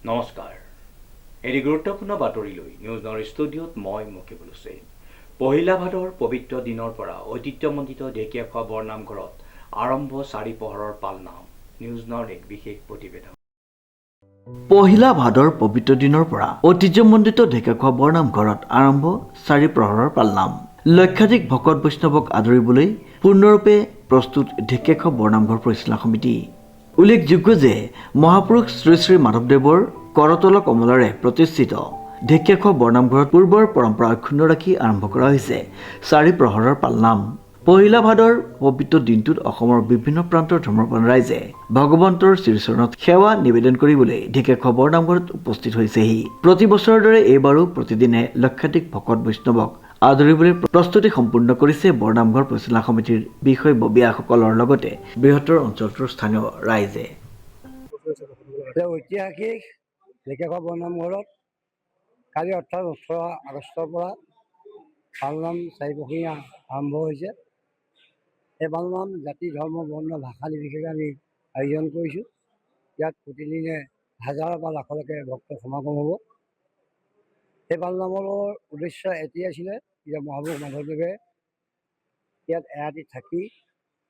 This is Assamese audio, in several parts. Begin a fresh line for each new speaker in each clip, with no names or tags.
নমস্কাৰ। এটি গুৰুত্বপূৰ্ণ বাতৰিলৈ নিউজ নৰ ষ্টুডিঅ'ত মই মুকিবুল হুছেইন। পহিলা ভাদৰ পবিত্ৰ দিনৰ পৰা ঐতিহ্যমণ্ডিত ঢেকীয়াখোৱা বৰনামঘৰত আৰম্ভ চাৰি প্ৰহৰৰ পালনাম। নিউজ নৰ এক বিশেষ প্ৰতিবেদন।
পহিলা ভাদৰ পবিত্ৰ দিনৰ পৰা ঐতিহ্যমণ্ডিত ঢেকীয়াখোৱা বৰনামঘৰত আৰম্ভ চাৰি প্ৰহৰৰ পালনাম। লক্ষাধিক ভকত বৈষ্ণৱক আদৰিবলৈ পূৰ্ণৰূপে প্ৰস্তুত ঢেকীয়াখোৱা বৰনামঘৰ পৰিচালনা সমিতি। উল্লেখযোগ্য যে মহাপুৰুষ শ্ৰী শ্ৰী মাধৱদেৱৰ কৰতল কমলেৰে প্ৰতিষ্ঠিত ঢেকীয়াখোৱা বৰনামঘৰত পূৰ্বৰ পৰম্পৰা অক্ষুণ্ণ ৰাখি আৰম্ভ কৰা হৈছে চাৰি প্ৰহৰৰ পালনাম। পহিলা ভাদৰ পবিত্ৰ দিনটোত অসমৰ বিভিন্ন প্ৰান্তৰ ধৰ্মপ্ৰাণ ৰাইজে ভগৱন্তৰ শ্ৰীচৰণত সেৱা নিবেদন কৰিবলৈ ঢেকীয়াখোৱা বৰনামঘৰত উপস্থিত হৈছেহি। প্ৰতি বছৰৰ দৰে এইবাৰো প্ৰতিদিনে লক্ষাধিক ভকত বৈষ্ণৱক আদৰিবলৈ প্ৰস্তুতি সম্পূৰ্ণ কৰিছে বৰনামঘৰ পৰিচালনা সমিতিৰ বিষয়ববীয়াসকলৰ লগতে বৃহত্তৰ অঞ্চলটোৰ স্থানীয় ৰাইজে।
ঐতিহাসিক ঢেকীয়াখোৱা বৰনামঘৰত কালি অৰ্থাৎ 18 আগষ্টৰ পৰা পালনাম চাৰিপহৰীয়া আৰম্ভ হৈছে। এই পালনাম জাতি ধৰ্ম বৰ্ণ ভাষা নিৰ্বিশেষে আমি আয়োজন কৰিছোঁ। ইয়াত প্ৰতিদিনে হাজাৰৰ পৰা লাখলৈকে ভক্ত সমাগম হ'ব। এই পালনামৰ উদ্দেশ্য এটি আছিলে যে মহাপুৰুষ মাধৱদেৱে ইয়াত এৰাতি থাকি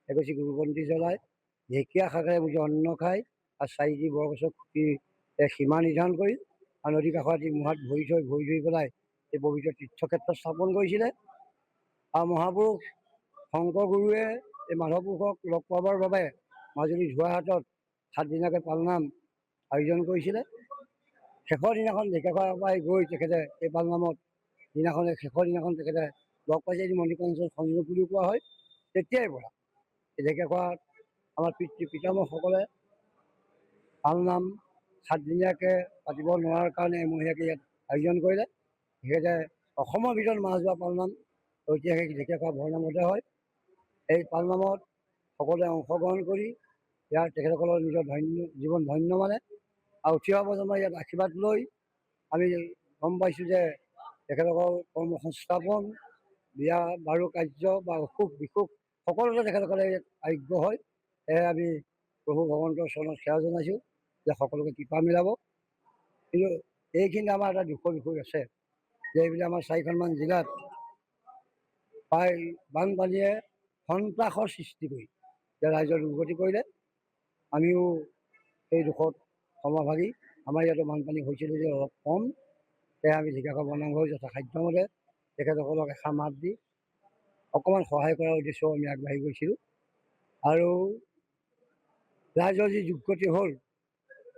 এগছি গুৰুবন্তি জ্বলাই ঢেকীয়া শাকেৰে বুজি অন্ন খাই আৰু 4টি বৰগছৰ খুঁটিৰ সীমা নিৰ্ধাৰণ কৰি আৰু নদী কাষত এটি মুহাত ভৰি ধৰি পেলাই এই পবিত্ৰ তীৰ্থক্ষেত্ৰ স্থাপন কৰিছিলে। আৰু মহাপুৰুষ শংকৰ গুৰুৱে এই মাধৱপুৰুষক লগ পাবৰ বাবে মাজুলী যোৰহাটত 7 দিনীয়াকৈ পালনাম আয়োজন কৰিছিলে। শেষৰ দিনাখন ঢেকীয়াখোৱাৰ পৰাই গৈ তেখেতে এই পালনামত শেষৰ দিনাখন তেখেতে লগ পাইছে। এটি মন্দিৰ অঞ্চল সংযোগ বুলিও কোৱা হয়। তেতিয়াই পৰা ঢেকীয়াখোৱাত আমাৰ পিতামহসকলে পালনাম 7 দিনীয়াকৈ পাতিব নোৱাৰাৰ কাৰণে এমহীয়াকৈ ইয়াত আয়োজন কৰিলে। তেখেতে অসমৰ ভিতৰত মাজোৱা পালনাম ঐতিহাসিক ঢেকীয়াখোৱা বৰনামতে হয়। এই পালনামত সকলোৱে অংশগ্ৰহণ কৰি ইয়াৰ তেখেতসকলৰ নিজৰ জীৱন ধন্য মানে আৰু উঠি অহা প্ৰজন্মৰ ইয়াত আশীৰ্বাদ লৈ আমি গম পাইছোঁ যে তেখেতসকল কৰ্ম সংস্থাপন বিয়া বাৰু কাৰ্য বা অসুখ বিসুখ সকলোতে তেখেতসকলে আৰোগ্য হয়। সেয়ে আমি প্ৰভু ভগৱন্তৰ চৰণত সেৱা জনাইছোঁ যে সকলোকে কৃপা মিলাব। কিন্তু এইখিনি আমাৰ এটা দুখৰ বিষয় আছে যে এইবিলাক আমাৰ 4খনমান জিলাত প্ৰায় বানপানীয়ে সন্ত্ৰাসৰ সৃষ্টি কৰি যে ৰাইজৰ দুৰ্গতি কৰিলে। আমিও সেই দুখত সমভাগী। আমাৰ ইয়াতো বানপানী হৈছিলে যে অলপ কম। সেয়ে আমি ঢেকীয়াখোৱা বৰনামঘৰ যথাসাধ্যমতে তেখেতসকলক এষাৰ মাত দি অকণমান সহায় কৰাৰ উদ্দেশ্যেও আমি আগবাঢ়ি গৈছিলোঁ। আৰু ৰাইজৰ যি দুৰ্গতি হ'ল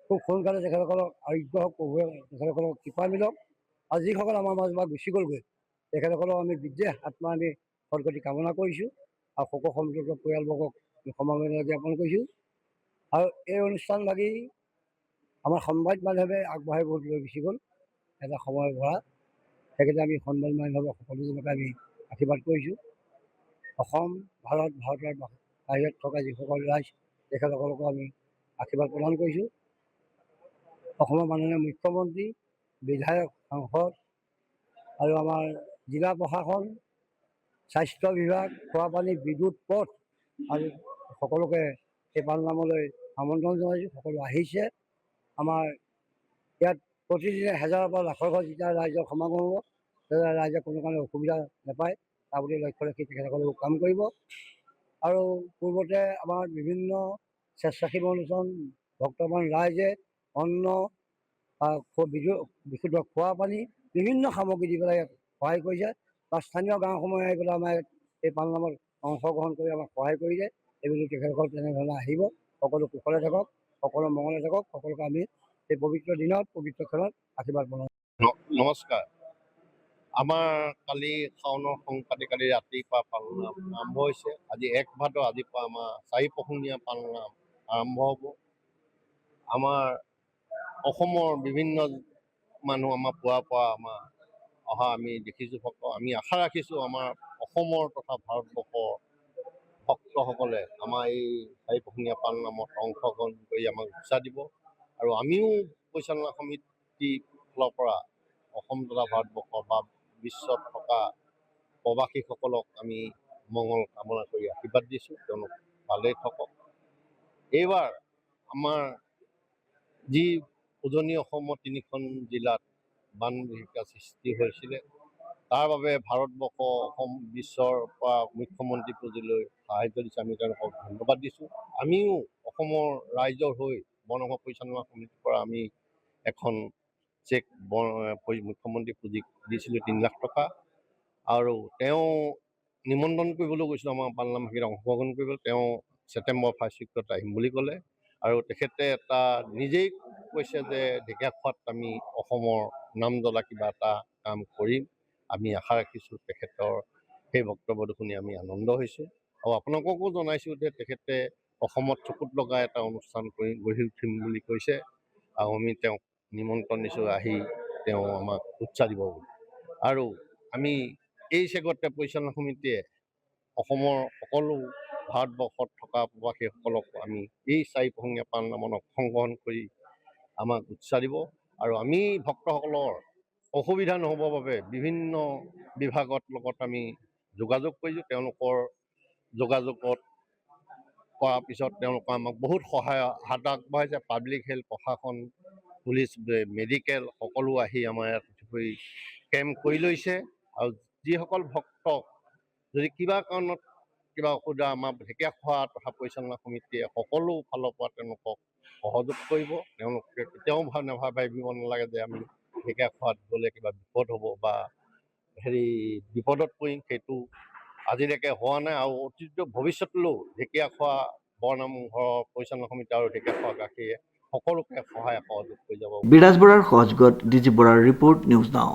খুব সোনকালে তেখেতসকলক আৰোগ্য হওক, প্ৰভুৱে তেখেতসকলক কৃপা মিলক। আৰু যিসকল আমাৰ মাজৰ পৰা গুচি গ'লগৈ তেখেতসকলক আমি বিদেহ আত্মা আমি সদগতি কামনা কৰিছোঁ আৰু শোক সম্পৰ্কীয় পৰিয়ালবৰ্গক সমবেদনা জ্ঞাপন কৰিছোঁ। আৰু এই অনুষ্ঠানভাগি আমাৰ সংবাদ মাধ্যমে আগবঢ়াই বহুত লৈ গুচি গ'ল এটা সময় ভৰা। তেখেতে আমি সংবাদ মাধ্যমে সকলোজনকে আমি আশীৰ্বাদ কৰিছোঁ। অসম ভাৰতৰ বাহিৰত থকা যিসকল ৰাইজ তেখেতসকলকো আমি আশীৰ্বাদ প্ৰদান কৰিছোঁ। অসমৰ মাননীয় মুখ্যমন্ত্ৰী, বিধায়ক, সাংসদ আৰু আমাৰ জিলা প্ৰশাসন, স্বাস্থ্য বিভাগ, খোৱাপানী, বিদ্যুৎ, পথ আৰু সকলোকে এই পালনামলৈ আমন্ত্ৰণ জনাইছোঁ। সকলো আহিছে। আমাৰ ইয়াত প্ৰতিদিনে হাজাৰৰ পৰা লাখৰ ঘৰ যেতিয়া ৰাইজৰ সমাগম হ'ব তেতিয়া ৰাইজে কোনো কাৰণে অসুবিধা নাপায় তাৰ প্ৰতি লক্ষ্য ৰাখি তেখেতসকলেও কাম কৰিব। আৰু পূৰ্বতে আমাৰ বিভিন্ন স্বেচ্ছাসেৱী অনুষ্ঠান ভক্তপ্ৰাণ ৰাইজে অন্ন বিশুদ্ধ খোৱা পানী বিভিন্ন সামগ্ৰী দি পেলাই ইয়াত সহায় কৰিছে বা স্থানীয় গাঁওসমূহে আহি পেলাই আমাৰ এই পালনামত অংশগ্ৰহণ কৰি আমাক সহায় কৰিছে। এইবুলি তেখেতসকল তেনেধৰণে আহিব। সকলো কুশলে থাকক, সকলো মংগলে থাকক। সকলোকে আমি এই পবিত্ৰ দিনত পবিত্ৰ খেলত আশীৰ্বাদ জনাওঁ।
নমস্কাৰ। আমাৰ কালি শাওণৰ সংক্ৰান্তি কালি ৰাতিপুৱা পালনাম আৰম্ভ হৈছে। আজি 1 ভাদ, আজিৰ পৰা আমাৰ 4 প্ৰহৰীয়া পালনাম আৰম্ভ হ'ব। আমাৰ অসমৰ বিভিন্ন মানুহ আমাৰ পুৱাৰ পৰা আমাৰ অহা আমি দেখিছোঁ ভক্ত। আমি আশা ৰাখিছোঁ আমাৰ অসমৰ তথা ভাৰতবৰ্ষৰ ভক্তসকলে আমাৰ এই 4 প্ৰহৰীয়া পালনামত অংশগ্ৰহণ কৰি আমাক উৎসাহ দিব। আৰু আমিও পৰিচালনা সমিতিৰ ফালৰ পৰা অসম তথা ভাৰতবৰ্ষৰ বা বিশ্বত থকা প্ৰবাসীসকলক আমি মংগল কামনা কৰি আশীৰ্বাদ দিছোঁ। তেওঁলোক ভালেই থাকক। এইবাৰ আমাৰ যি উজনি অসমৰ 3খন জিলাত বান বিভীষিকাৰ সৃষ্টি হৈছিলে। তাৰ বাবে ভাৰতবৰ্ষ অসম বিশ্বৰ পৰা মুখ্যমন্ত্ৰী পুঁজিলৈ সাহায্য দিছে। আমি তেওঁলোকক ধন্যবাদ দিছোঁ। আমিও অসমৰ ৰাইজৰ হৈ বন সম্পদ পৰিচালনা সমিতিৰ পৰা আমি এখন চেক মুখ্যমন্ত্ৰী পুঁজিক দিছিলোঁ 3 লাখ টকা। আৰু তেওঁ নিমন্ত্ৰণ কৰিবলৈ গৈছিলোঁ আমাৰ পালনাম ভাগিত অংশগ্ৰহণ কৰিবলৈ। তেওঁ ছেপ্টেম্বৰ 1 উইকত আহিম বুলি ক'লে। আৰু তেখেতে এটা নিজেই কৈছে যে ঢেকীয়াখোৱাত আমি অসমৰ নাম জ্বলা কিবা এটা কাম কৰিম। আমি আশা ৰাখিছোঁ তেখেতৰ সেই বক্তব্যটো শুনি আমি আনন্দ হৈছোঁ। আৰু আপোনালোককো জনাইছোঁ যে তেখেতে অসমত চকুত লগা এটা অনুষ্ঠান কৰি গঢ়ি উঠিম বুলি কৈছে। আৰু আমি তেওঁক নিমন্ত্ৰণ দিছোঁ, আহি তেওঁ আমাক উৎসাহ দিব বুলি। আৰু আমি এই চেগতে পৰিচালনা সমিতিয়ে অসমৰ সকলো ভাৰতবৰ্ষত থকা প্ৰবাসীসকলক আমি এই 4 পহঙীয়া পালনামত অংশগ্ৰহণ কৰি আমাক উৎসাহ দিব। আৰু আমি ভক্তসকলৰ অসুবিধা নহ'বৰ বাবে বিভিন্ন বিভাগৰ লগত আমি যোগাযোগ কৰিছোঁ। তেওঁলোকৰ যোগাযোগত কৰাৰ পিছত তেওঁলোকে আমাক বহুত সহায় হাত আগবঢ়াইছে। পাব্লিক হেল্থ প্ৰশাসন, পুলিচ, মেডিকেল সকলো আহি আমাৰ ইয়াত কেম্প কৰি লৈছে। আৰু যিসকল ভক্তক যদি কিবা কাৰণত কিবা অসুবিধা, আমাৰ ঢেকীয়াখোৱা তথা পৰিচালনা সমিতিয়ে সকলো ফালৰ পৰা তেওঁলোকক সহযোগ কৰিব। তেওঁলোকে কেতিয়াও ভাবিব নালাগে যে আমি ঢেকীয়াখোৱাত গ'লে কিবা বিপদ হ'ব বা বিপদত পৰিম, সেইটো আজিলৈকে হোৱা নাই। আৰু অতীত ভৱিষ্যতলৈও ঢেকীয়াখোৱা বৰনামঘৰৰ পৰিচালনা সমিতি আৰু ঢেকীয়াখোৱা সকলোকে সহায় সহযোগ কৰি যাব।
বিৰাজ বৰাৰ সহযোগত ডিজি বৰাৰ ৰিপৰ্ট, নিউজ নাও।